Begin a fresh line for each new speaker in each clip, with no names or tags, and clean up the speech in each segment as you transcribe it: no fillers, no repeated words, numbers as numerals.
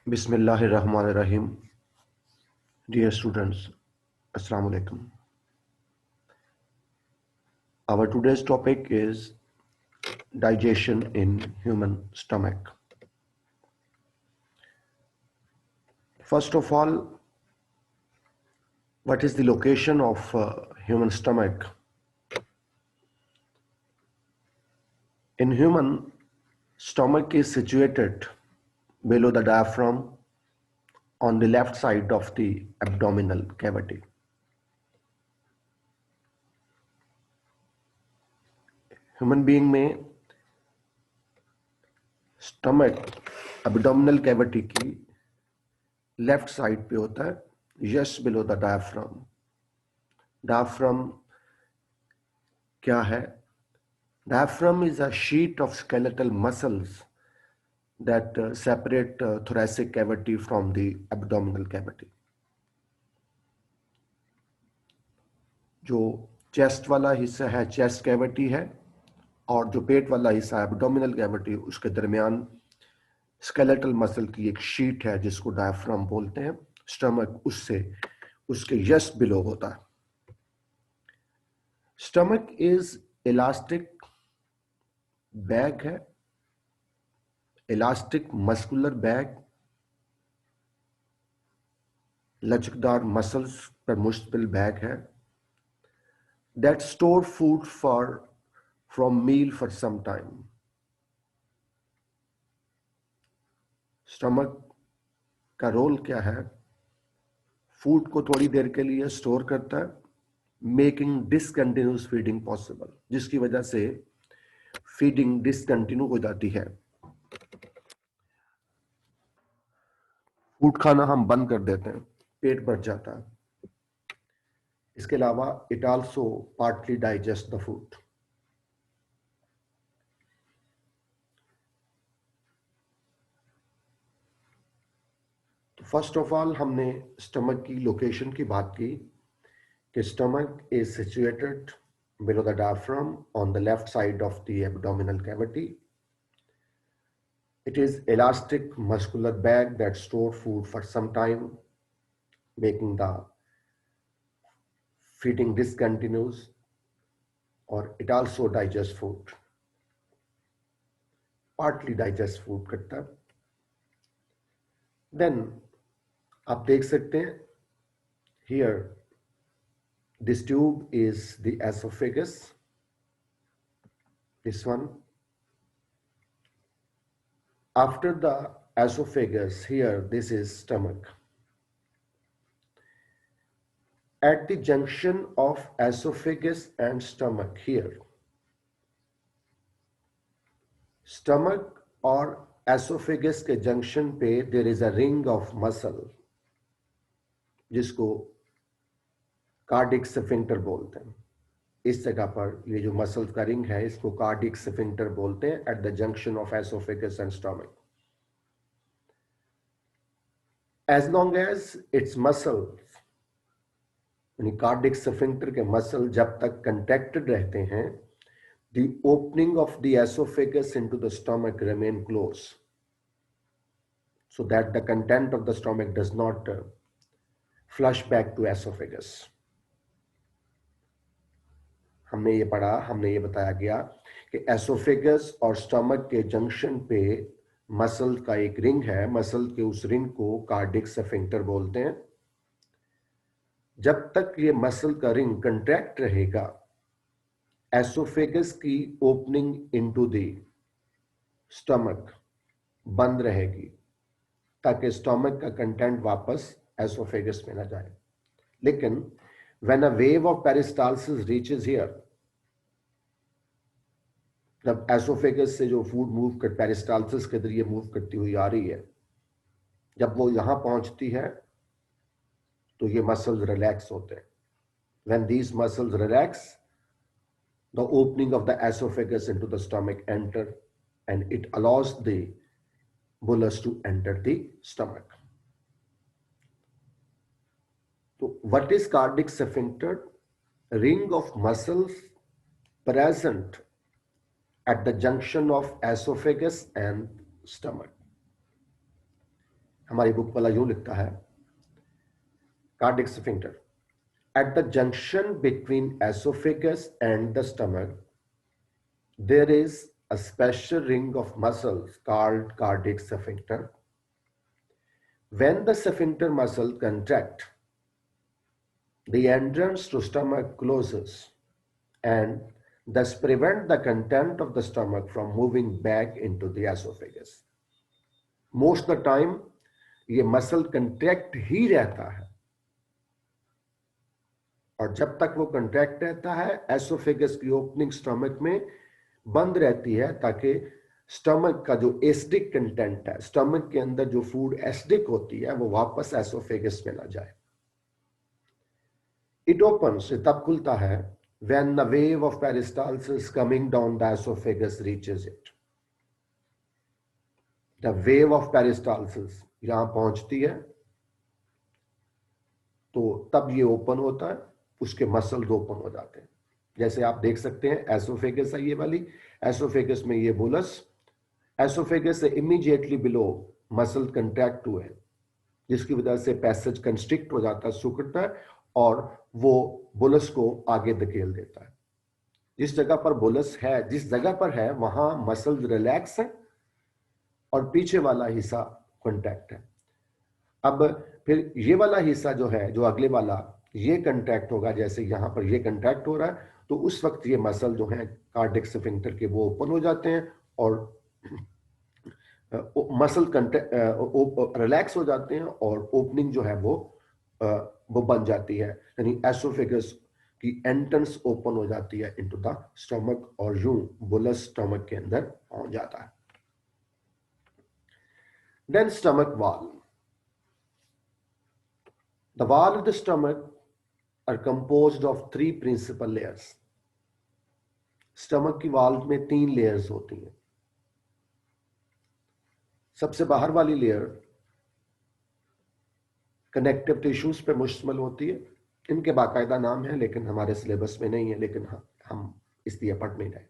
Bismillahirrahmanirrahim. Dear students, Assalamu alaikum. Our today's topic is digestion in human stomach. First of all, what is the location of human stomach? In human, stomach is situated below the diaphragm on the left side of the abdominal cavity. Human being में stomach abdominal cavity की left side पे होता है, just below the diaphragm. Diaphragm क्या है? Diaphragm is a sheet of skeletal muscles that separate thoracic cavity from the abdominal cavity. जो chest वाला हिस्सा है चेस्ट कैविटी है, और जो पेट वाला हिस्सा है एब्डोमिनल कैविटी, उसके दरमियान स्केलेटल मसल की एक शीट है जिसको डायफ्राम बोलते हैं. स्टमक उससे उसके जस्ट बिलो होता है. स्टमक इज इलास्टिक बैग है, इलास्टिक मस्कुलर बैग, लचकदार मसल्स पर मुश्तमिल बैग है, that store food from meal for some time. Stomach का रोल क्या है? फूड को थोड़ी देर के लिए स्टोर करता है, मेकिंग डिसकंटिन्यूस फीडिंग पॉसिबल, जिसकी वजह से फीडिंग डिसकंटिन्यू हो जाती है. फूड खाना हम बंद कर देते हैं, पेट भर जाता है. इसके अलावा it also partly digest the food. First of all हमने स्टमक की लोकेशन की बात की कि stomach is situated below the diaphragm on the left side of the abdominal cavity. It is elastic muscular bag that stores food for some time, making the feeding discontinuous, or it also digests food. Partly digests food करता है. Then आप देख सकते हैं here this tube is the esophagus. This one. After the esophagus, here this is stomach. At the junction of esophagus and stomach, here stomach और esophagus के junction पे there is a ring of muscle जिसको cardiac sphincter बोलते हैं. इस जगह पर ये जो मसल्स का रिंग है इसको कार्डिक स्फिंक्टर बोलते हैं at the junction of oesophagus and stomach. As long as its muscles, यानी कार्डिक स्फिंक्टर के मसल जब तक कंट्रैक्टेड रहते हैं, the opening of the oesophagus into the stomach remain close so that the content of the stomach does not flush back to esophagus. हमने ये पढ़ा, हमने ये बताया गया कि एसोफेगस और स्टमक के जंक्शन पे मसल का एक रिंग है. मसल के उस रिंग को कार्डिक स्फिंक्टर बोलते हैं. जब तक ये मसल का रिंग कंट्रैक्ट रहेगा, एसोफेगस की ओपनिंग इनटू द स्टमक बंद रहेगी ताकि स्टमक का कंटेंट वापस एसोफेगस में ना जाए. लेकिन when a wave of peristalsis reaches here, जब एसोफेगस से जो फूड मूव कर पेरिस्टाल्सिस के जरिए मूव करती हुई आ रही है, जब वो यहां पहुंचती है तो ये मसल्स रिलैक्स होते हैं. When these muscles relax, the opening of the esophagus into the stomach enter and it allows the bolus to enter the stomach. So what is cardiac sphincter? Ring of muscles present at the junction of esophagus and stomach. हमारी book वाला यूं लिखता है, cardiac sphincter at the junction between esophagus and the stomach there is a special ring of muscles called cardiac sphincter. When the sphincter muscle contract, the entrance to stomach closes and thus prevent the content of the stomach from moving back into the esophagus. Most of the time ये muscle contract ही रहता है, और जब तक वो contract रहता है oesophagus की ओपनिंग स्टमक में बंद रहती है, ताकि स्टमक का जो एसिडिक कंटेंट है, स्टमक के अंदर जो फूड एसिडिक होती है, वो वापस एसोफेगस में ना जाए. इट ओपन्स, तब खुलता है when the wave of peristalsis coming down the esophagus reaches it. The wave of peristalsis यहां पहुंचती है तो तब ये ओपन होता है, उसके मसल्स ओपन हो जाते हैं. जैसे आप देख सकते हैं एसोफेगस है ये वाली, एसोफेगस में ये बोलस, एसोफेगस से इमीडिएटली बिलो मसल कंट्रैक्ट हुए, जिसकी वजह से पैसेज कंस्ट्रिक्ट हो जाता है, सुकड़ता है, और वो बोलस को आगे धकेल देता है. जिस जगह पर बोलस है, जिस जगह पर है वहां मसल्स रिलैक्स है और पीछे वाला हिस्सा कंट्रैक्ट है. अब फिर ये वाला हिस्सा जो है, जो अगले वाला, ये कंट्रैक्ट होगा. जैसे यहां पर ये कंट्रैक्ट हो रहा है तो उस वक्त ये मसल जो है कार्डिक स्फिंक्टर के वो ओपन हो जाते हैं और मसल रिलैक्स हो जाते हैं और ओपनिंग जो है वो बन जाती है, यानी एसोफेगस की एंट्रेंस ओपन हो जाती है इनटू द स्टमक और यूं बोलस स्टमक के अंदर पहुंच जाता है. Then stomach wall. The wall of the stomach are composed of 3 principal layers. Stomach की वॉल में 3 लेयर्स होती हैं. सबसे बाहर वाली लेयर कनेक्टिव टिश्यूज पे मुश्तमिल होती है. इनके बाकायदा नाम है लेकिन हमारे सिलेबस में नहीं है, लेकिन हम इसलिए पढ़ नहीं रहे.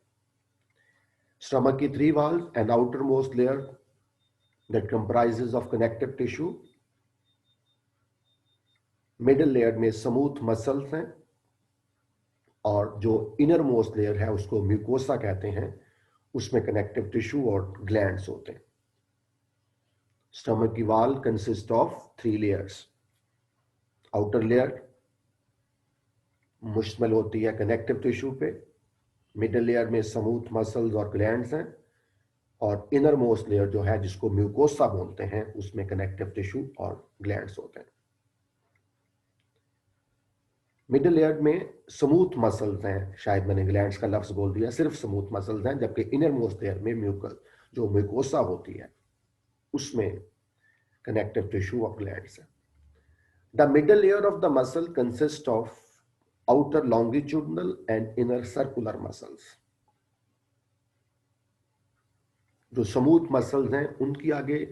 स्टमक की 3 walls, an outer most layer that comprises of connective tissue. Middle layer में स्मूथ मसल्स हैं और जो इनर मोस्ट लेयर है उसको म्यूकोसा कहते हैं, उसमें कनेक्टिव टिश्यू और ग्लैंड्स होते हैं. स्टमक की wall consist of 3 layers. Outer layer मुश्तमिल होती है कनेक्टिव टिश्यू पे, मिडिल लेयर में स्मूथ मसल्स और ग्लैंड्स हैं, और इनर मोस्ट लेयर जो है जिसको म्यूकोसा बोलते हैं उसमें कनेक्टिव टिश्यू और ग्लैंड्स होते हैं. मिडिल लेयर में स्मूथ मसल्स हैं, शायद मैंने ग्लैंड्स का लफ्ज बोल दिया, सिर्फ स्मूथ मसल्स हैं, जबकि इनर मोस्ट लेयर में जो म्यूकोसा होती है उसमें कनेक्टिव टिश्यू और ग्लैंड्स हैं. The middle layer of the muscle consist of outer longitudinal and inner circular muscles. जो स्मूथ मसल्स हैं उनकी आगे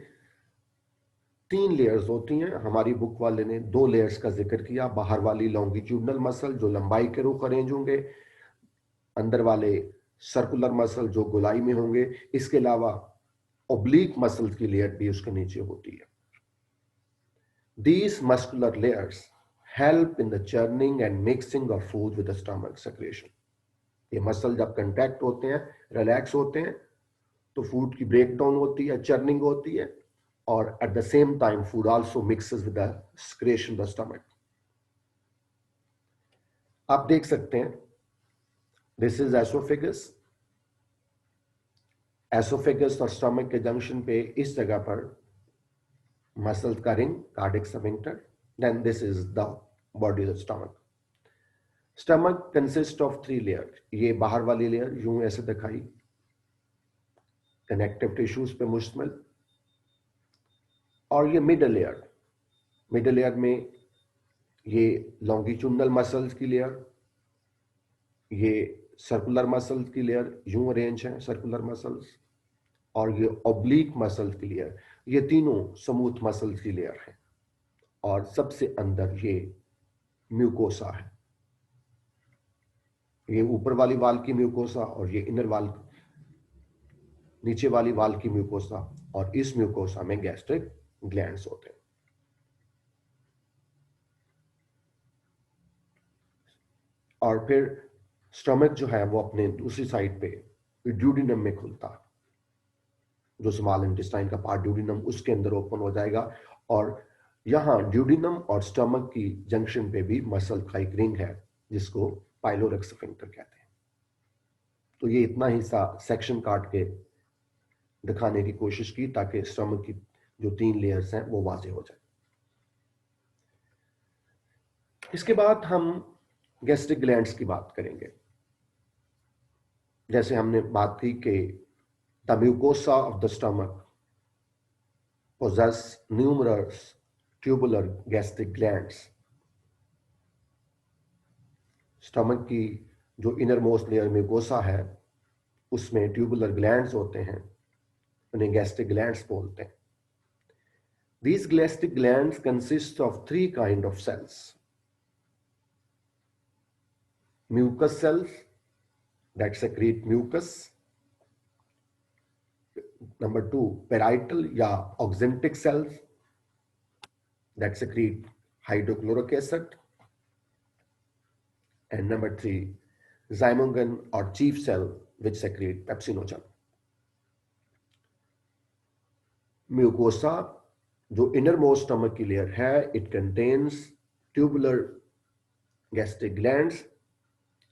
3 लेयर्स होती हैं. हमारी बुक वाले ने 2 लेयर्स का जिक्र किया. बाहर वाली लॉन्गिट्यूडनल मसल जो लंबाई के रुख अरेंज होंगे, अंदर वाले सर्कुलर मसल जो गोलाई में होंगे. इसके अलावा ओब्लिक मसल्स की लेयर भी उसके नीचे होती है. These muscular layers help in the churning and mixing of food with the stomach secretion. ये मसल जब कंट्रैक्ट होते हैं, रिलैक्स होते हैं, तो फूड की ब्रेक डाउन होती है, चर्निंग होती है, और at the same time food also mixes with the secretion of the stomach. आप देख सकते हैं, this is esophagus. एसोफेगस और स्टमक के जंक्शन पे इस जगह पर मसल्स का ring, cardiac sphincter. Then this is the body of stomach. Stomach consist of 3 layer. ये बाहर वाली लेयर यूं ऐसे दिखाई, कनेक्टिव टिश्यूज पे मुश्तमिल, और ये मिडल लेयर. मिडल लेयर में ये लॉन्गिट्यूडनल मसल्स की लेयर, ये सर्कुलर मसल्स की लेयर यूं अरेंज है, सर्कुलर मसल्स, और ये ऑब्लिक मसल्स की लेयर. ये तीनों स्मूथ मसल्स की लेयर है, और सबसे अंदर ये म्यूकोसा है. ये ऊपर वाली वाल की म्यूकोसा और ये इनर वाल, नीचे वाली वाल की म्यूकोसा, और इस म्यूकोसा में गैस्ट्रिक ग्लैंड्स होते हैं। और फिर स्टमक जो है वो अपने दूसरी साइड पे ड्यूडिनम में खुलता है, जो स्मॉल इंटेस्टाइन का पार्ट ड्यूडिनम उसके अंदर ओपन हो जाएगा, और यहां ड्यूडिनम और स्टमक की जंक्शन पे भी मसल का एक रिंग है जिसको पाइलोरेक्स स्फिंक्टर कहते हैं। तो ये इतना हिस्सा सेक्शन काट के दिखाने की कोशिश की ताकि स्टमक की जो 3 लेयर्स हैं वो वाजे हो जाए। इसके बाद हम गैस्ट्रिक ग्लैंड्स की बात करेंगे। जैसे हमने बात की कि the mucosa of the stomach possess numerous tubular gastric glands। Stomach की जो इनर मोस्ट लेयर म्यूकोसा है उसमें ट्यूबुलर ग्लैंड्स होते हैं, उन्हें गैस्ट्रिक ग्लैंड्स बोलते हैं। These gastric glands consist of 3 kind of cells: mucus cells that secrete mucus, number 2 parietal या oxyntic cells that secrete hydrochloric acid, and number 3 zymogen or chief cell which secrete pepsinogen। Mucosa जो inner most stomach की layer है, it contains tubular gastric glands.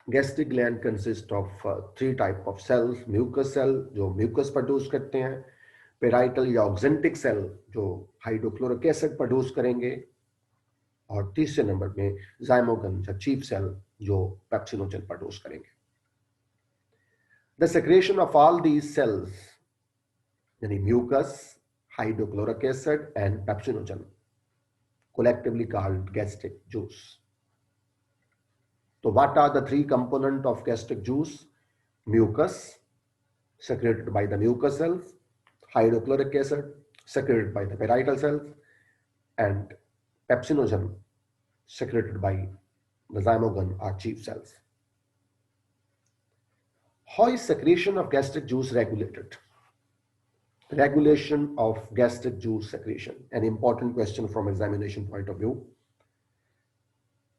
Gastric gland consist of 3 type of cells: mucus cell जो mucus produce करते हैं, parietal या oxyntic cell जो hydrochloric acid produce करेंगे, और तीसरे नंबर में जाइमोगन या चीफ सेल जो पेप्सिनोजन प्रोड्यूस करेंगे। The secretion of all these cells यानी mucus, hydrochloric acid and pepsinogen, collectively called gastric juice. So what are the 3 components of gastric juice? Mucus secreted by the mucus cells, hydrochloric acid secreted by the parietal cells, and pepsinogen secreted by the zymogen or chief cells. How is secretion of gastric juice regulated? Regulation of gastric juice secretion, an important question from examination point of view.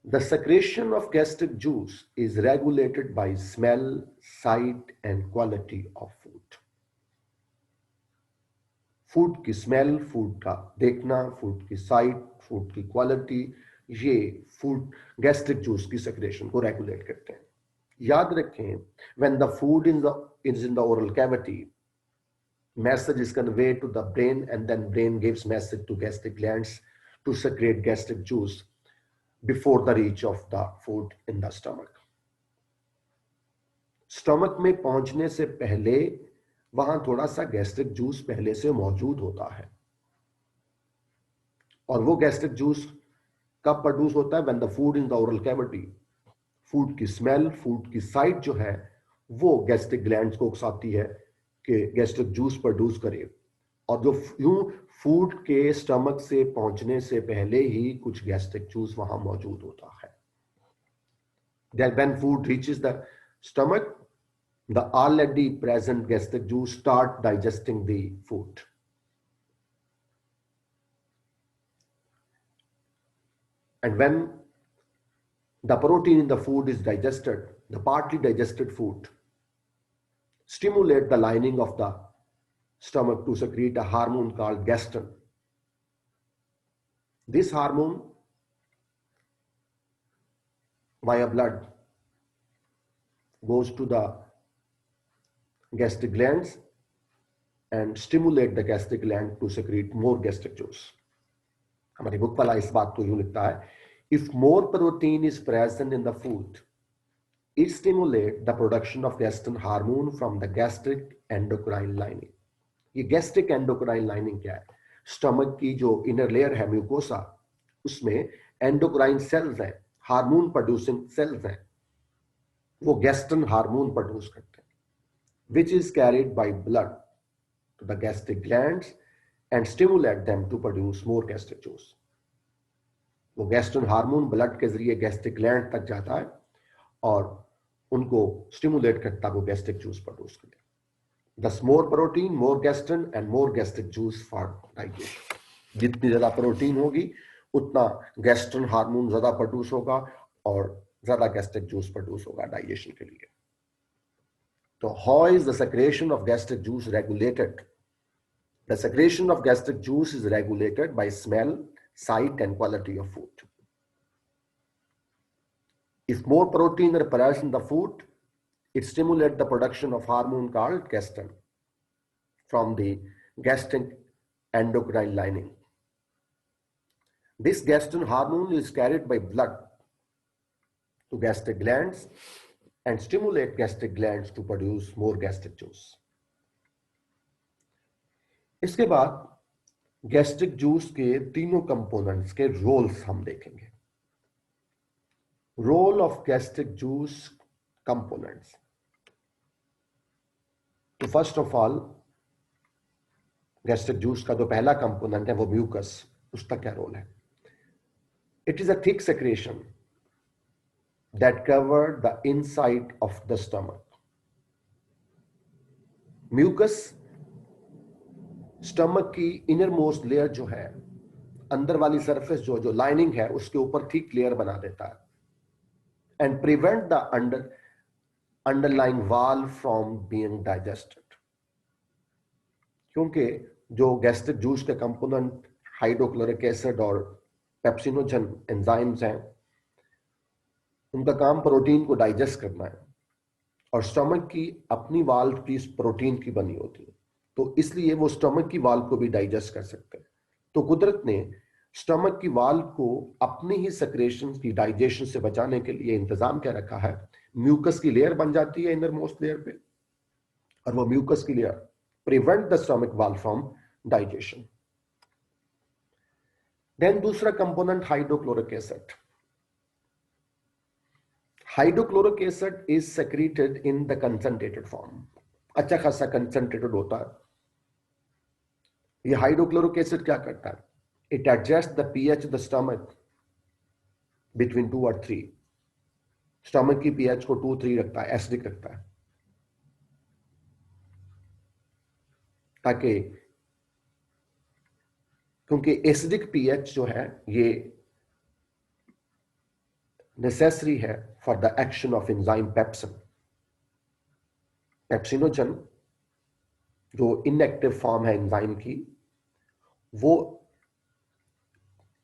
The secretion of gastric juice is regulated by smell, sight and quality of food. Food की smell, food का देखना, food की site, food की quality, ये food gastric juice की secretion को regulate करते हैं। याद रखें, when the food is in the oral cavity, message is conveyed to the brain and then brain gives message to gastric glands to secrete gastric juice before the reach of the food in the stomach. Stomach में पहुंचने से पहले वहां थोड़ा सा gastric juice पहले से मौजूद होता है, और वो गैस्ट्रिक जूस कब प्रोड्यूस होता है? when the food in the oral cavity, food की स्मेल, फूड की साइट जो है वो गैस्ट्रिक ग्लैंड्स को उकसाती है कि गैस्ट्रिक जूस प्रोड्यूस करे, और जो यूं फूड के स्टमक से पहुंचने से पहले ही कुछ गैस्ट्रिक जूस वहां मौजूद होता है। Then when food reaches the stomach, the already present gastric juice start digesting the food. And when the protein in the food is digested, the partly digested food stimulate the lining of the stomach to secrete a hormone called gastrin. This hormone via blood goes to the gastric glands and stimulate the gastric gland to secrete more gastric juice. हमारी book वाला इस बात को यूं लिखता है, if more protein is present in the food, it stimulates the production of gastrin hormone from the gastric endocrine lining. ये gastric endocrine lining क्या है? स्टमक की जो इनर लेयर है म्यूकोसा, उसमें एंडोक्राइन सेल्स हैं, हार्मोन प्रोड्यूसिंग सेल्स हैं, वो गैस्ट्रिन हार्मोन प्रोड्यूस करते हैं, which is carried by blood to the gastric glands and stimulate them to produce more gastric juice. वो गैस्ट्रिन हार्मोन ब्लड के जरिए गैस्ट्रिक ग्लैंड तक जाता है और उनको स्टिमुलेट करता है वो गैस्ट्रिक जूस प्रोड्यूस करते हैं। Thus more protein, more gastrin and more gastric juice for digestion. जितनी ज्यादा प्रोटीन होगी उतना गैस्ट्रन हार्मोन ज्यादा प्रोड्यूस होगा और ज्यादा गैस्ट्रिक जूस प्रोड्यूस होगा डाइजेशन के लिए। तो how is the secretion of gastric juice regulated? The secretion of gastric juice is regulated by smell, sight and quality of food. If more protein are present in the food, it stimulates the production of hormone called gastrin from the gastric endocrine lining. This gastrin hormone is carried by blood to gastric glands and stimulate gastric glands to produce more gastric juice. इसके बाद gastric juice के तीनों components के roles हम देखेंगे। Role of gastric juice components. तो first of all gastric juice का जो पहला कंपोनेंट है वो म्यूकस, उसका क्या रोल है? It is a thick secretion that cover the inside of the stomach. Mucus stomach की इनर मोस्ट लेयर जो है, अंदर वाली सरफेस जो लाइनिंग है उसके ऊपर थिक लेयर बना देता है एंड प्रिवेंट द अंडरलाइंग वाल फ्रॉम बीइंग डाइजेस्टेड। क्योंकि जो गैस्ट्रिक जूस के कंपोनेंट हाइड्रोक्लोरिक एसिड और पेप्सिनोजन एंजाइम्स हैं, उनका काम प्रोटीन को डाइजेस्ट करना है और स्टमक की अपनी वाल पीस प्रोटीन की बनी होती है, तो इसलिए वो स्टमक की वाल को भी डाइजेस्ट कर सकते हैं। तो कुदरत ने स्टमक की वाल को अपनी ही सेक्रेशन की डाइजेशन से बचाने के लिए इंतजाम क्या रखा है, म्यूकस की लेयर बन जाती है इनर मोस्ट लेयर पे और वो म्यूकस की लेयर प्रिवेंट द स्टमक वाल फ्रॉम डाइजेशन। देन दूसरा component hydrochloric acid. Hydrochloric acid is secreted in the concentrated form. अच्छा खासा कंसंट्रेटेड होता है। ये हाइड्रोक्लोरिक एसिड क्या करता है? It adjust the pH the stomach between 2 और 3। स्टमक की पीएच को 2-3 रखता है, एसिडिक रखता है, ताकि क्योंकि एसिडिक पीएच जो है ये नेसेसरी है for the action of enzyme pepsin. Pepsinogen जो इनएक्टिव फॉर्म है एंजाइम की, वो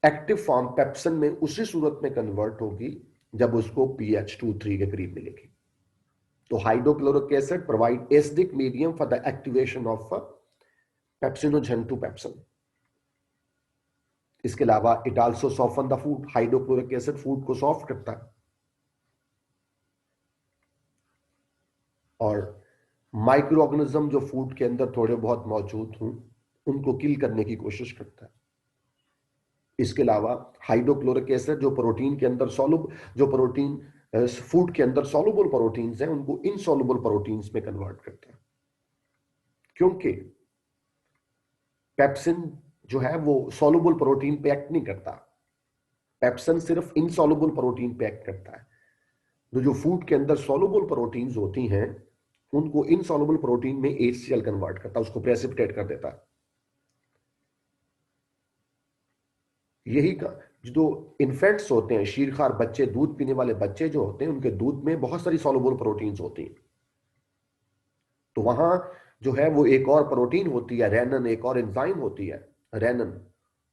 एक्टिव फॉर्म पेप्सिन में उसी सूरत में कन्वर्ट होगी जब उसको पीएच 2-3 के करीब मिलेगी। तो hydrochloric acid provide acidic medium for the activation of pepsinogen to pepsin. इसके अलावा it also soften the food. Hydrochloric acid food को सॉफ्ट करता है और माइक्रो ऑर्गेनिज्म जो फूड के अंदर थोड़े बहुत मौजूद हों उनको किल करने की कोशिश करता है। इसके अलावा हाइड्रोक्लोरिक एसिड जो प्रोटीन के अंदर जो प्रोटीन फूड के अंदर सॉल्युबल प्रोटीन्स हैं उनको इनसॉल्युबल प्रोटीन्स में कन्वर्ट करता है, क्योंकि पेप्सिन जो है वो सॉल्युबल प्रोटीन पे एक्ट नहीं करता। पेप्सिन सिर्फ इनसॉल्युबल प्रोटीन पे एक्ट करता है। जो फूड के अंदर सॉल्युबल प्रोटीन्स होती हैं उनको इनसॉल्युबल प्रोटीन में HCl कन्वर्ट करता है, उसको प्रेसिपिटेट कर देता है। यही का जो इन्फेंट्स होते हैं, शीरखार बच्चे, दूध पीने वाले बच्चे जो होते हैं, उनके दूध में बहुत सारी सॉल्युबल प्रोटीन्स होती हैं। तो वहां जो है वो एक और प्रोटीन होती है रेनन, एक और एंजाइम होती है रेनन,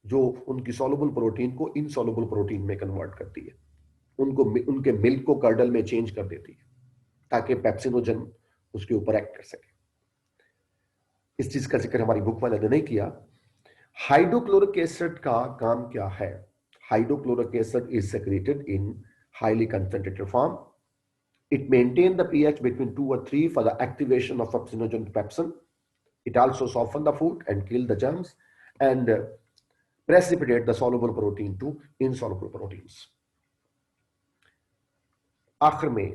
जो उनकी सॉल्युबल प्रोटीन को इनसॉल्युबल प्रोटीन में कन्वर्ट करती है, उनको उनके मिल्क को कर्डल में चेंज कर देती है ताकि पेप्सिनोजन उसके ऊपर एक्ट कर सके। इस चीज का जिक्र हमारी बुक वाले ने नहीं किया। हाइड्रोक्लोरिक एसिड का काम क्या है? Hydrochloric acid is secreted in highly concentrated form. It maintains the pH between 2 or 3 for the activation of peppinogen to pepsin. It also softens the food and kills the germs and precipitate the soluble protein to insoluble proteins. आखिर में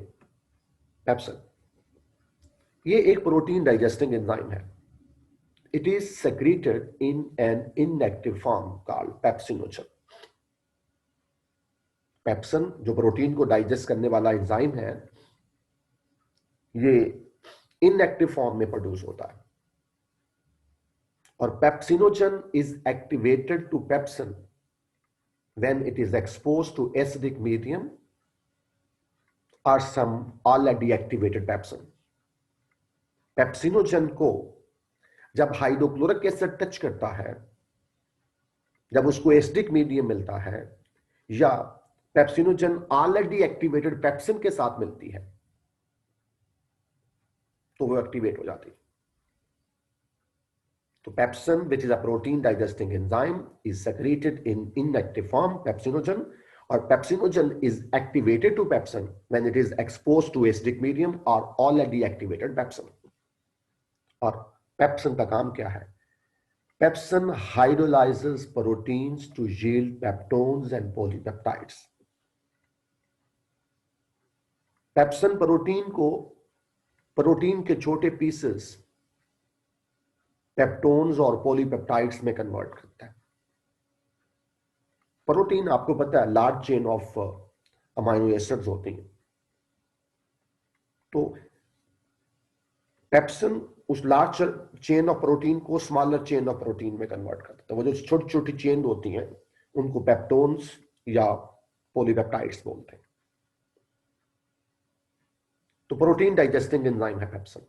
pepsin, ये एक protein digesting enzyme है। It is secreted in an inactive form called pepsinogen. Pepsin जो protein को digest करने वाला enzyme है, ये इनएक्टिव फॉर्म में प्रोड्यूस होता है और pepsinogen is activated to pepsin when it is exposed to acidic medium or some already activated pepsin. Pepsinogen को जब हाइड्रोक्लोरिक एसिड टच करता है, जब उसको एसिडिक मीडियम मिलता है, या पेप्सिनोजन ऑलरेडी एक्टिवेटेड पेप्सिन के साथ मिलती है, तो वो एक्टिवेट हो जाती है. तो pepsin, which is a protein digesting enzyme, is secreted in inactive form, pepsinogen, or pepsinogen is activated to pepsin when it is exposed to acidic medium or already activated pepsin. और pepsin का काम क्या है? Pepsin hydrolyzes proteins to yield peptones and polypeptides. Pepsin protein के छोटे pieces peptones और polypeptides में convert करता है. प्रोटीन आपको पता है large chain of amino acids होती हैं. तो पेप्सिन उस लार्ज चेन ऑफ प्रोटीन को स्मॉलर चेन ऑफ प्रोटीन में कन्वर्ट करता है. वो जो छोटी छोटी चेन होती हैं उनको पेप्टोन्स या पॉलीपेप्टाइड्स बोलते हैं. तो प्रोटीन डाइजेस्टिंग एंजाइम है pepsin.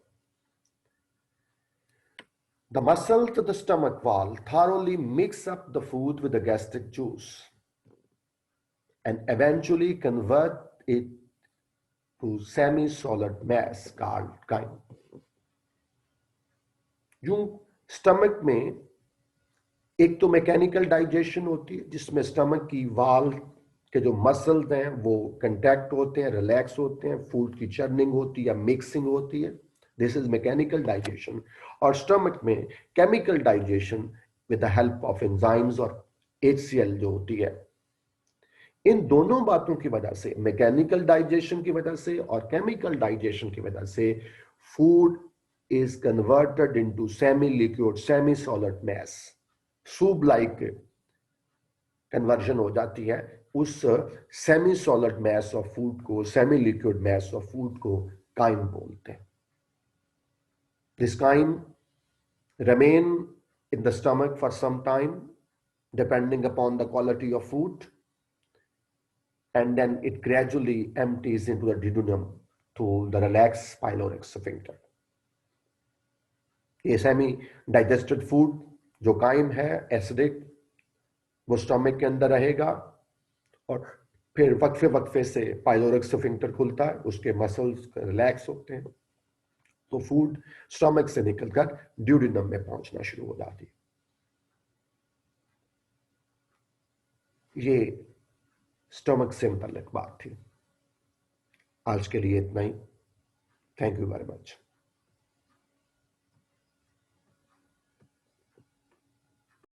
The muscles of the stomach wall thoroughly mix up the food with the gastric juice and eventually convert it to semi-solid mass called chyme. यूं stomach में एक तो mechanical digestion होती है जिसमें stomach की वाल के जो मसल्स हैं वो कंट्रैक्ट होते हैं, रिलैक्स होते हैं, फूड की चर्निंग होती है या मिक्सिंग होती है. This is mechanical digestion. और स्टमक में chemical digestion with the help of enzymes और HCl जो होती है. इन दोनों बातों की वजह से, मैकेनिकल डाइजेशन की वजह से और केमिकल डाइजेशन की वजह से, food is converted into semi-liquid, semi-solid mass. Soup like conversion हो जाती है. उस semi solid mass of food को, semi liquid mass of food को काइम बोलते हैं. This chyme remain in the stomach for some time depending upon the quality of food, and then it gradually empties into the duodenum through the relaxed pyloric sphincter. ये semi digested food जो कायम है acidic, वो stomach के अंदर रहेगा और फिर वक्फे वक्फे से पाइलोरिक स्फिंक्टर खुलता है, उसके मसल्स रिलैक्स होते हैं, तो फूड स्टमक से निकलकर ड्यूडेनम में पहुंचना शुरू हो जाती है. ये स्टमक से मुतल्लिक बात थी. आज के लिए इतना ही. Thank you very much.